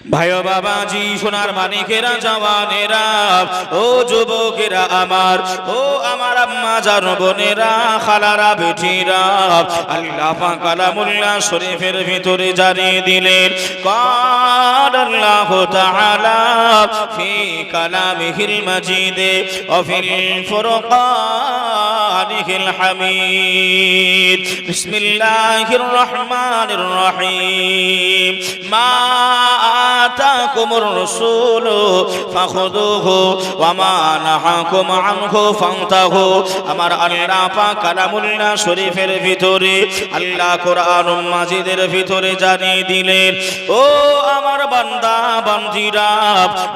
ভাইও বাবাজি সোনার মানিকেরা জওয়ানেরা ও যুবকেরা আমার ও আমার আম্মা জান বোনেরা খালারা বেটিরা আল্লাহ পাক কালামুল্লাহ শরীফের ভিতরে জানিয়ে দিলেন قال الله تعالى في كلامه المجيد وفي الفرقان الحميد بسم الله الرحمن الرحيم ما آتاكم الرسول فخذوه وما نهاكم عنه فانتهوا আমার আল্লাহ পাক কালামুল্লাহ শরীফের ভিতরে আল্লাহ কোরআনুল মাজিদের ভিতরে জানিয়ে দিলেন ও আমার বান্দা বান্দীরা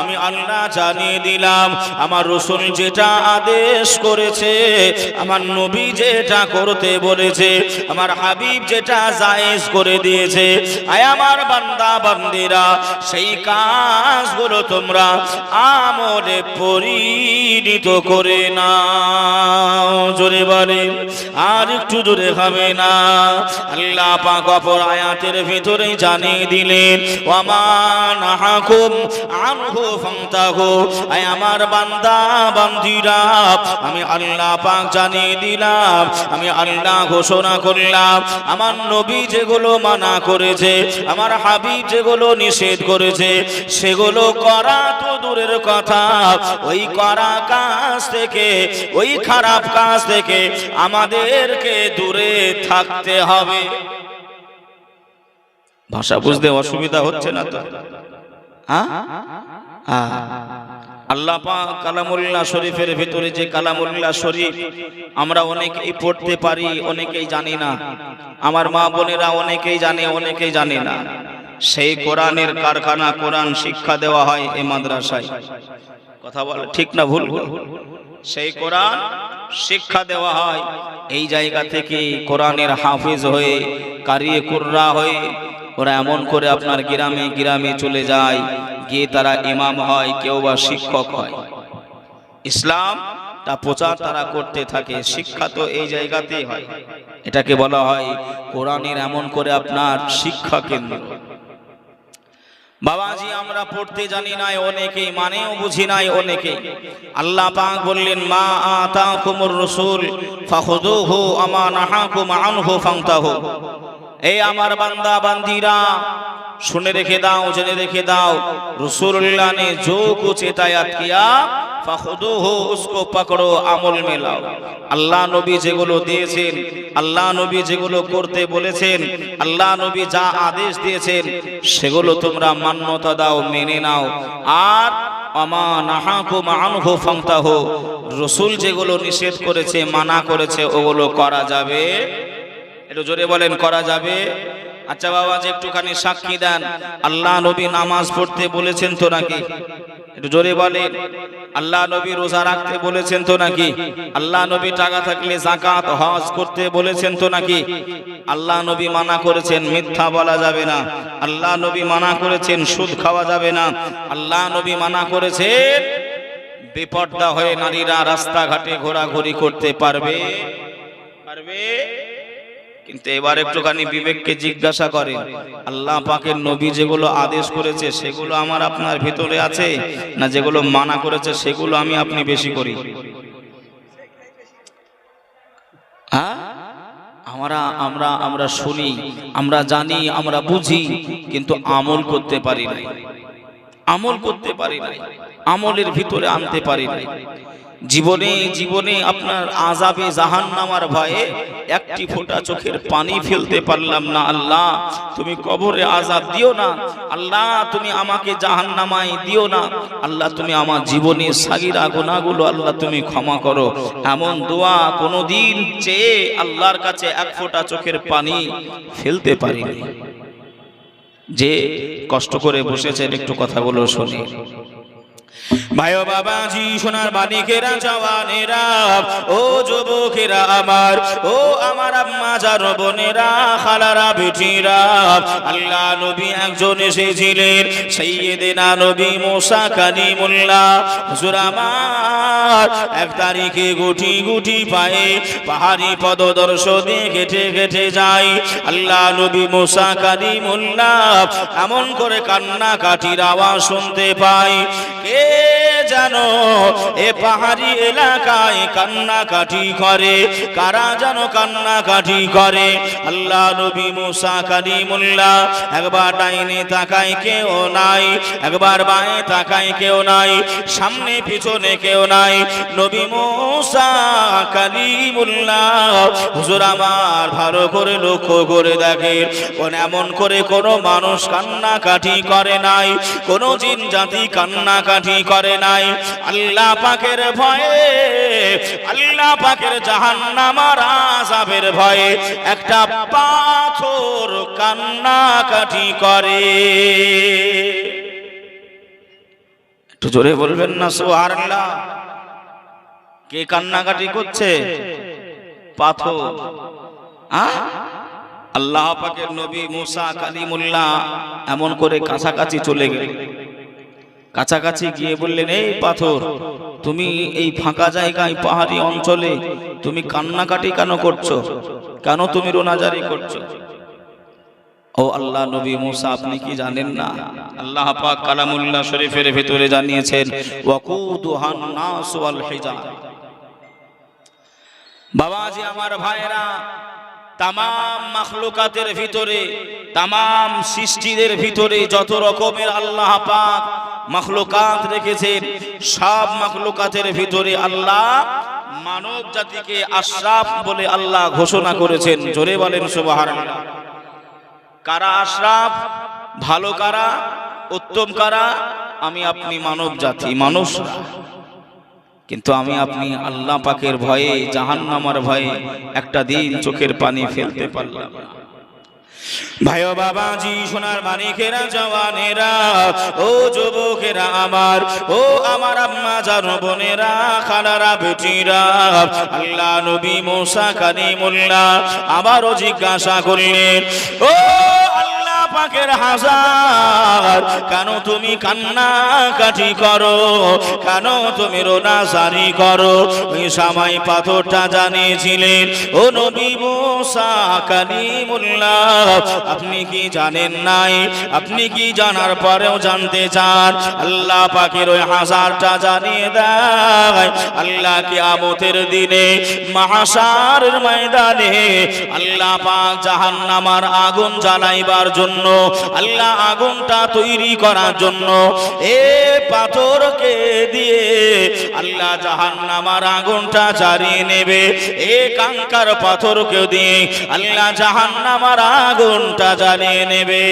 আমি আল্লাহ জানিয়ে দিলাম আমার রাসূল যেটা আদেশ করেছে আমার নবী যেটা করতে বলেছে আমার হাবিব যেটা জায়েজ করে দিয়েছে আয় আমার বান্দা বান্দীরা সেই কাজগুলো তোমরা আমলে পরিণত করে নাও জোরে বলেন আর একটু জোরে হবে না আল্লাহ পাক অপর আয়াতের ভিতরে জানিয়ে দিলেন ওয়ামা নাহাকুম আনহু ফান্তাহু আয় আমার বান্দা বান্দীরা আমি আল্লাহ পাক জানিয়ে দিলাম আমি আল্লাহ ঘোষণা করলাম আমার নবী যেগুলো মানা করেছে আমার হাবিব যেগুলো নিষেধ করেছে সেগুলো করা তো দূরের কথা ওই করা কাজ থেকে ওই খারাপ কাজ থেকে আমাদেরকে দূরে থাকতে হবে ভাষা বুঝতে অসুবিধা হচ্ছে না তো আল্লাহ পাক কালামুল্লাহ শরীফের ভিতরে যে কালামুল্লাহ শরীফ আমরা অনেকেই পড়তে পারি অনেকেই জানি না আমার মা বোনেরা অনেকেই জানে অনেকেই জানে না সেই কোরআনের কারখানা কোরআন শিক্ষা দেওয়া হয় এই মাদ্রাসায় কথা বলে ঠিক না ভুল সেই কোরআন শিক্ষা দেওয়া হয় এই জায়গা থেকে কোরআনের হাফিজ হয়ে কারি কুররা হয়ে ওরা এমন করে আপনার গ্রামে গ্রামে চলে যায় গিয়ে তারা ইমাম হয় কেউ বা শিক্ষক হয় ইসলাম তা প্রচার তারা করতে থাকে শিক্ষা তো এই জায়গাতেই হয় এটাকে বলা হয় কোরআনের এমন করে আপনার শিক্ষা কেন্দ্র বাবাজি আমরা পড়তে জানি নাই অনেকেই মানেও বুঝি নাই অনেকেই আল্লাহ পাক বললেন মা আতাকুমুর রাসূল ফাখুযুহু আমা নাহাকুম আনহু ফান্তাহু এই আমার বান্দা বান্দীরা শুনে রেখে দাও জেনে রেখে দাও রাসূলুল্লাহ ने जो कुछ हिदायत किया ফাখুযুহু उसको पकड़ो আমল में लाओ আল্লাহ নবী যেগুলো দিয়েছেন আল্লাহ নবী যেগুলো করতে বলেছেন আল্লাহ নবী যা আদেশ দিয়েছেন সেগুলো তোমরা মান্যতা দাও মেনে নাও আর আমা নাহাকুম আনহু ফান্তাহু রাসূল যেগুলো নিষেধ করেছে মানা করেছে ওগুলো করা যাবে একটু জোরে বলেন করা যাবে আচ্ছা বাবা যে একটুখানি সাক্ষী দেন আল্লাহ নবী নামাজ পড়তে বলেছেন তো নাকি একটু জোরে বলেন আল্লাহ নবী রোজা রাখতে বলেছেন তো নাকি আল্লাহ নবী টাকা থাকলে যাকাত হজ করতে বলেছেন তো নাকি আল্লাহ নবী মানা করেছেন মিথ্যা বলা যাবে না আল্লাহ নবী মানা করেছেন সুদ খাওয়া যাবে না আল্লাহ নবী মানা করেছেন বেপরদা হয়ে নারীরা রাস্তাঘাটে ঘোরাঘুরি করতে পারবে কিন্তু এবার একটুখানি বিবেককে জিজ্ঞাসা করেন আল্লাহ পাকের নবী যেগুলো আদেশ করেছে সেগুলো আমার আপনার ভিতরে আছে না যেগুলো মানা করেছে সেগুলো আমি আপনি বেশি করি হ্যাঁ আমরা শুনি আমরা জানি আমরা বুঝি কিন্তু আমল করতে পারি না আমলের ভিতরে আনতে পারি না জীবনে আপনার আযাবে জাহান্নামের ভয়ে একটি ফোঁটা চোখের পানি ফেলতে পারলাম না আল্লাহ তুমি কবরে আযাব দিও না আল্লাহ তুমি আমাকে জাহান্নামায় দিও না আল্লাহ তুমি আমার জীবনের সাগীরা গুনাহগুলো আল্লাহ তুমি ক্ষমা করো এমন দোয়া কোনোদিন চেয়ে আল্লাহর কাছে এক ফোঁটা চোখের পানি ফেলতে পারিনি যে কষ্ট করে বসেছেন একটু কথাগুলো শুনি ভাইও বাবাজি সোনার বাণীকেরা জওয়ানেরা ও যুবকেরা আমার ও আমার আম্মা জান বোনেরা খালারা বেটিরা আল্লাহ নবী একজন এসেছিলেন সাইয়্যিদিনা নবী মুসা কালিমুল্লাহ হুজুর আমার এক তারিখে গুটি গুটি পায়ে পাহাড়ি পদদর্শ দিয়ে হেঁটে হেঁটে যায় আল্লাহ নবী মুসা কালিমুল্লাহ এমন করে কান্নাকাটির আওয়াজ শুনতে পায় কে জানো এ পাহাড়ি এলাকায় কান্নাকাটি করে কারা জানো কান্নাকাটি করে আল্লাহ নবী মুসা কালিমুল্লাহ একবার ডাইনে তাকায় কেউ নাই একবার বাঁয়ে তাকায় কেউ নাই সামনে পিছনে কেউ নাই নবী মুসা কালিমুল্লাহ হুজুর আমার ভালো করে লক্ষ্য করে দেখেন কোন এমন করে কোনো মানুষ কান্নাকাটি করে নাই কোনো জিন জাতি কান্নাকাটি করে নাই আল্লাহ পাকের ভয়ে আল্লাহ পাকের জাহান্নামের আযাবের ভয়ে একটা পাথর কান্নাকাটি করে একটু জোরে বলবেন না সুবহানাল্লাহ কে কান্নাকাটি করছে পাথর আল্লাহ পাকের নবী মুসা কালিমুল্লাহ এমন করে কাছাকাছি চলে গেলেন কাছাকাছি গিয়ে বললেন এই পাথর তুমি এই ফাঁকা জায়গায় পাহাড়ি অঞ্চলে তুমি কান্নাকাটি কেন করছো কেন তুমি রোনাজারি করছো ও আল্লাহ নবী মুসা আপনি কি জানেন না আল্লাহ পাক কালামুল্লাহ শরীফের ভিতরে জানিয়েছেন ওয়াকুদুহান নাস ওয়াল হিজার বাবাজি আমার ভাইরা तमाम मखलूकातेर ভিতরে तमाम সৃষ্টিদের ভিতরে যত রকমের আল্লাহ পাক मखलूकात রেখেছেন সব मखलूकातेर ভিতরে আল্লাহ মানব জাতিকে আশরাফ বলে আল্লাহ ঘোষণা করেছেন জোরে বলেন সুবহানাল্লাহ কারা আশরাফ ভালো কারা উত্তম কারা আমি আপনি মানব জাতি মানুষ কিন্তু আমি আপনি আল্লাহ পাকের ভয়ে জাহান্নামের ভয়ে একটা দিন চোখের পানি ফেলতে পারলাম না ভাইও বাবাজি সোনার মানিকেরা জওয়ানেরা ও যুবকেরা আমার ও আমার আম্মা জান বোনেরা খালারা বেটিরা আল্লাহ নবী মুসা কালিমুল্লাহ আবারও জিজ্ঞাসা করলেন ও পাকের হাজার কেন তুমি কান্নাকাটি করো কেন তুমি রোনাজারি করো ওই সময় পাথরটা জানিয়েছিলেন ও নবী মুসা কালিমুল্লাহ আপনি কি জানেন নাই আপনি কি জানার পরেও জানতে চান আল্লাহ পাকের ওই হাজারটা জানিয়ে দেয় আল্লাহ কিয়ামতের দিনে মাহশারের ময়দানে আল্লাহ পাক জাহান্নামের আগুন জ্বালাইবার জন্য আল্লাহ আগুনটা তৈরি করার জন্য এ পাথরকে দিয়ে আল্লাহ জাহান্নামের আগুনটা জ্বালিয়ে নেবে এ কাঙ্কার পাথরকে দিয়ে আল্লাহ জাহান্নামের আগুনটা জ্বালিয়ে নেবে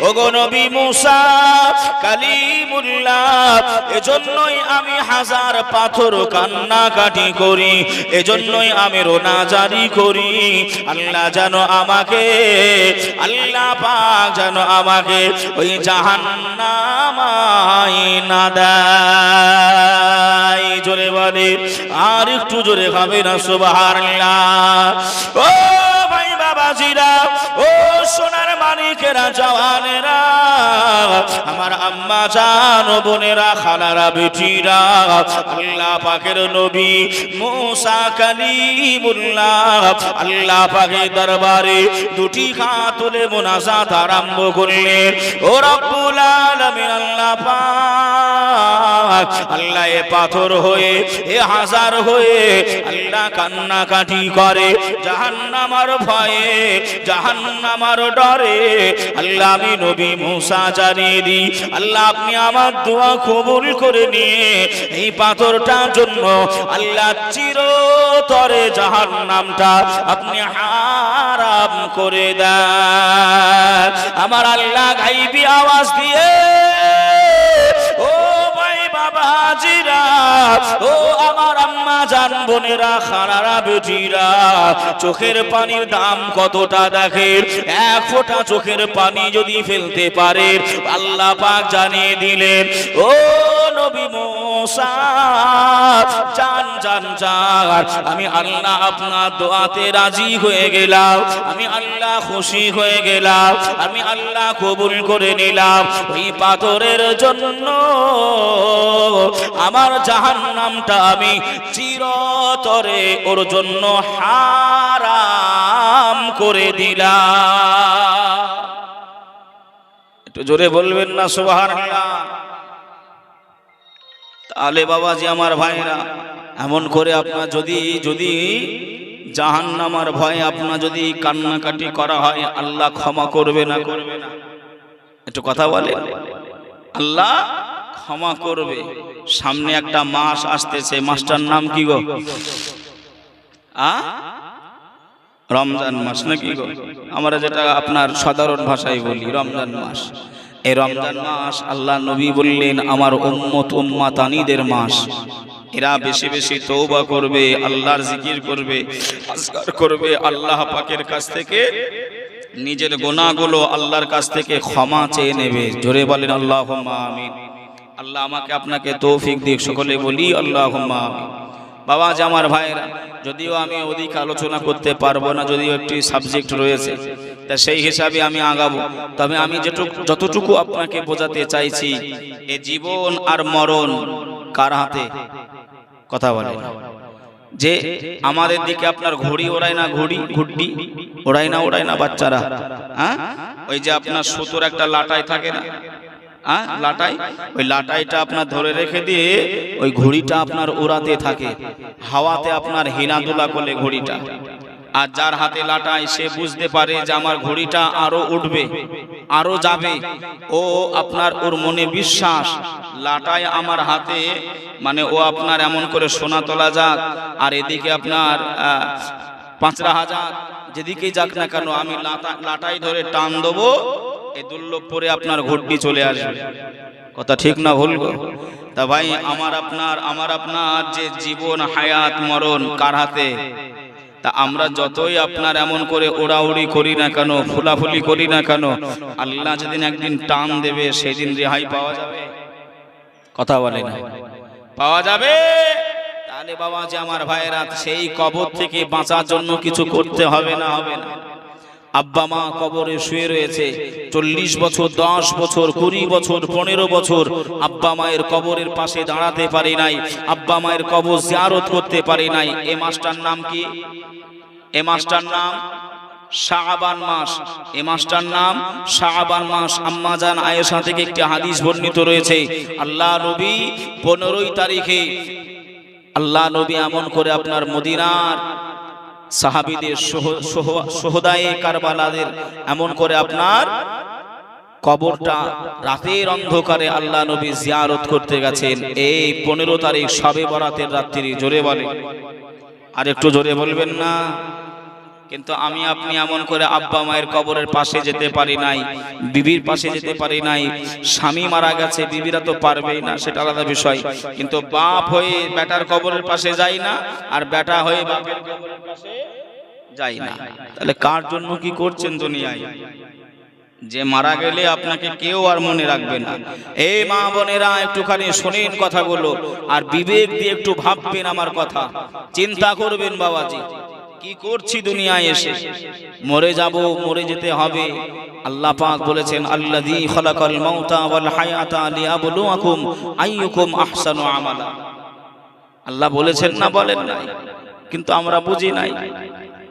ওগো নবী মুসা কালিমুল্লাহ এজন্যই আমি হাজার পাথর কান্নাকাটি করি এজন্যই আমি রোনাজারি করি আল্লাহ যেন আমাকে আল্লাহ পাক যেন আমাকে ওই জাহান্নামায় না দেয় জোরে বলে আর একটু জোরে হবে না সুবহানাল্লাহ ও ভাই বাবাজিরা ও সোনার মানিকেরা জওয়ানেরা আমার আম্মা জান বোনেরা খালারা বেটিরা আল্লাহ পাকের নবী মুসা কালিমুল্লাহ আল্লাহ পাকের দরবারে দুটি হাত তুলে মুনাজাত আরম্ভ করলেন ও রব্বুল আলামিন আল্লাহ পাক আল্লাহ এ পাথর হয়ে এ হাজার হয়ে আল্লাহ কান্নাকাটি করে জাহান্নামের ভয়ে জাহান্নামের ডরে আল্লাহ আমি নবী মুসা জানিয়ে দিই আল্লাহ আপনি আমার দোয়া কবুল করে নিয়ে এই পাথরটার জন্য আল্লাহ চিরতরে জাহান্নামটা আপনি হারাম করে দেন আমার আল্লাহ গাইবি আওয়াজ দিয়ে ও ভাই বাবাজিরা ও আমার আম্মা জান বোনেরা খালারা বেটিরা চোখের পানির দাম কতটা দেখেন এক ফোঁটা চোখের পানি যদি ফেলতে পারে আল্লাহ পাক জানিয়ে দিলেন ও নবী মুসা জান জান জান আমি আল্লাহ আপনার দোয়াতে রাজি হয়ে গেলাম, আমি আল্লাহ খুশি হয়ে গেলাম, আমি আল্লাহ কবুল করে নিলাম। ওই পাথরের জন্য আমার জাহান্নামটা আমি চিরতরে ওর জন্য হারাম করে দিলাম। একটু জোরে বলবেন না সুবহানাল্লাহ। তাহলে বাবাজি আমার ভাইরা, এমন করে আপনার যদি জাহান্নামের ভয়ে আপনার যদি কান্নাকাটি করা হয়, আল্লাহ ক্ষমা করবে না? করবে না? একটু কথা বলেন। আল্লাহ ক্ষমা করবে। সামনে একটা মাস আসতেছে, মাসটার নাম কি গো? রমজান মাস নাকি গো? আমরা যেটা আপনার সাধারণ ভাষায় বলি রমজান মাস। এই রমজান মাস আল্লাহ নবী বললেন আমার উম্মত উম্মাতানিদের মাস। এরা বেশি বেশি তওবা করবে, আল্লাহর জিকির করবে, আজকার করবে, আল্লাহ পাকের কাছ থেকে নিজের গুনাহগুলো আল্লাহর কাছ থেকে ক্ষমা চেয়ে নেবে। জোরে বলেন আল্লাহুম্মা আমিন। আল্লাহ আমাকে আপনাকে তৌফিক দিক, সকলে বলি আল্লাহুম্মা আমিন। বাবা যে আমার ভাইরা, যদিও আমি অধিক আলোচনা করতে পারবো না, যদিও একটি সাবজেক্ট রয়েছে, তা সেই হিসাবে আমি আগাবো। তবে আমি যতটুকু আপনাকে বোঝাতে চাইছি, এ জীবন আর মরণ কার হাতে? কথা বলে যে আমাদের দিকে আপনার ঘড়ি ওড়ায় না, ঘুড্ডি ওড়ায় না বাচ্চারা? ওই যে আপনার সুতোর একটা লাটাই থাকে না, লাটাই, ওই লাটাইটা আপনার ধরে রেখে দিয়ে ওই ঘড়িটা আপনার উড়াতে থাকে, হাওয়াতে আপনার হিলাদুলা করলে ঘড়িটা। আর যার হাতে লাটাই সে বুঝতে পারে যে আমার ঘড়িটা আরো উঠবে, আরো যাবে। ও আপনার ওর মনে বিশ্বাস লাটাই আমার হাতে, মানে ও আপনার এমন করে সোনা তোলা যাক আর এদিকে আপনার ৫,০০০ যেদিকেই যাক না কেন, আমি লাটাই ধরে টান দেবো, এই দুর্লভ পরে আপনার ঘড়ি চলে আসবে। কথা ঠিক না ভুল গো? তা ভাই আমার আপনার যে জীবন হায়াত মরণ কার হাতে? তা আমরা যতই আপনার এমন করে ওড়াউড়ি করি না কেন, ফুলাফুলি করি না কেন, আল্লাহ যেদিন একদিন টান দেবে সেদিন রেহাই পাওয়া যাবে। কথা বলে না? পাওয়া যাবে। তাহলে বাবা যে আমার ভাইয়েরা, সেই কবর থেকে বাঁচার জন্য কিছু করতে হবে না? হবে না? আব্বা মা কবরে শুয়ে রয়েছে 40 বছর, 10 বছর, 20 বছর, 15 বছর আব্বা মায়ের কবরের পাশে দাঁড়াতে পারি নাই, আব্বা মায়ের কবর জিয়ারত করতে পারি নাই। এ মাসটার নাম কি? এ মাসটার নাম শাবান মাস। এ মাসটার নাম শাবান মাস। আম্মা জান আয়েশা থেকে একটি হাদিস বর্ণিত রয়েছে, আল্লাহ নবী 15 তারিখে আল্লাহ নবী এমন করে আপনার মদিনার সাহাবীদের শোহদায়ে কারবালাদের এমন করে আপনার কবরটা রাতের অন্ধকারে আল্লাহ নবী জিয়ারত করতে গেছেন। এই 15 তারিখ শবে বরাতের রাত্রি। জোরে বলে, আর একটু জোরে বলবেন না? কিন্তু আমি আপনি এমন করে আব্বা মায়ের কবরের পাশে যেতে পারি নাই, বিবির পাশে যেতে পারি নাই। স্বামী মারা গেছে, বিবিরা তো পারবেই না, সেটা আলাদা বিষয়। কিন্তু বাপ হয়ে বেটার কবরের পাশে যাই না, আর বেটা হয়ে বাপের কবরের পাশে যাই না। তাহলে কার জন্য কি করছেন দুনিয়ায়? যে মারা গেলে আপনাকে কেউ আর মনে রাখবে না। এই মা বোনেরা একটুখানি শোনেন কথাগুলো, আর বিবেক দিয়ে একটু ভাববেন আমার কথা, চিন্তা করবেন বাবাজি, কি করছি দুনিয়ায় এসে? মরে যাব, মরে যেতে হবে। আল্লাহ পাক বলেছেন আল্লাযী খালাকাল মাউতা ওয়াল হায়াতা লিয়াবলুয়াকুম আইয়ুকুম আহসানু আমালা। আল্লাহ বলেছেন না? বলেন নাই? কিন্তু আমরা বুঝি নাই।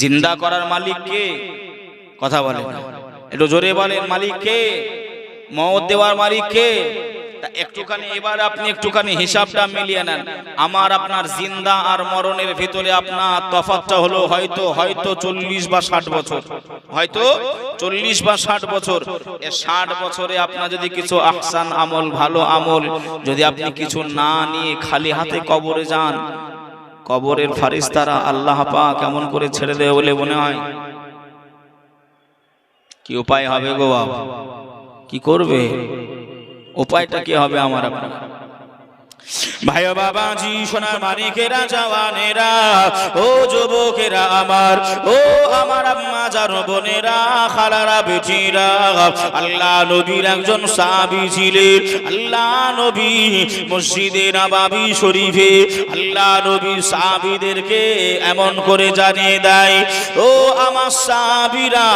জিন্দা করার মালিক কে? কথা বলেন না, একটু জোরে বলেন। মালিক কে? মওত দেওয়ার মালিক কে? একটুখানি এবার আপনি একটুখানি হিসাবটা মিলিয়ে নেন। আমার আপনার জিন্দা আর মরণের ভিতরে আপনার তফাৎটা হলো হয়তো 40 বা 60 বছর, হয়তো 40 বা 60 বছর। এই 60 বছরে আপনার যদি কিছু আহসান আমল, ভালো আমল, যদি আপনি কিছু না নিয়ে খালি হাতে কবরে যান, কবরের ফারিস্তারা আল্লাহ পাক কেমন করে ছেড়ে দেবে বলে মনে হয়? কি উপায় হবে গো বাবা? কি করবে? উপায়টা কি হবে আমার আপনার? ভাই বাবাজি সোনার মানিকেরা জওয়ানেরা ও যুবকেরা আমার ও আমার আম্মা জান বোনেরা খালারা বেটিরা আল্লাহ নবীর একজন সাহাবী ছিলেন আল্লাহ নবী মসজিদে নববী শরীফে আল্লাহ নবী সাহাবীদেরকে এমন করে জানিয়ে দেয় ও আমার সাহাবীরা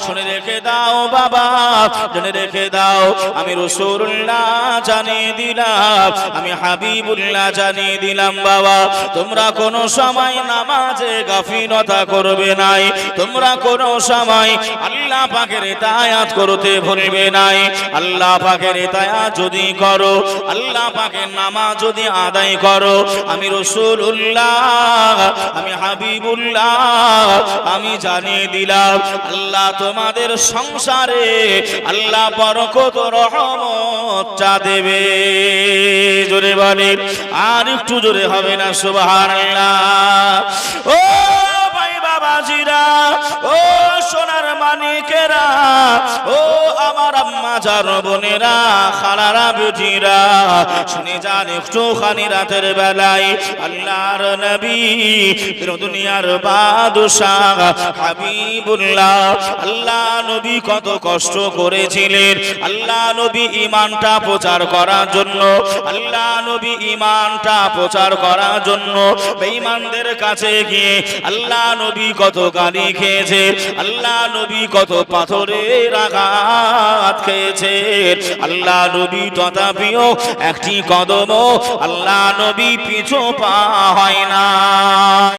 শুনে রেখে দাও বাবা শুনে রেখে দাও আমি রাসূলুল্লাহ জানিয়ে দিলাম আমি হাবিবুল্লাহ জানিয়ে দিলাম বাবা তোমরা কোনো সময় নামাজে গাফিলতা করবে নাই তোমরা কোনো সময় আল্লাহ পাকের ইতায়াত করতে ভুলবে নাই আল্লাহ পাকের ইতায়াত যদি করো আল্লাহ পাকের নামাজ যদি আদায় করো আমি রাসূলুল্লাহ আমি হাবিবুল্লাহ আমি জানিয়ে দিলাম আল্লাহ তোমাদের সংসারে আল্লাহ বরকত রহমত চা দেবে জোরে বলেন আর একটু জোরে হবে না সুবহানাল্লাহ ও ভাই বাবাজিরা ও সোনার মানিকেরা ও আমার আম্মা জান বোনেরা খালারা বেটিরা শুনে যান একটুখানি রাতের বেলায় আল্লাহর নবী দুনিয়ার বাদশাহ হাবিবুল্লাহ আল্লাহ নবী কত কষ্ট করেছিলেন আল্লাহ নবী ঈমানটা প্রচার করার জন্য আল্লাহ নবী ঈমানটা প্রচার করার জন্য বেঈমানদের কাছে গিয়ে আল্লাহ নবী কত গালি খেয়েছে আল্লাহ নবী কত পাথরের আঘাত খেয়েছে আল্লাহ নবী তথাপিও একটি কদমও আল্লাহ নবী পিছু পা হয় না।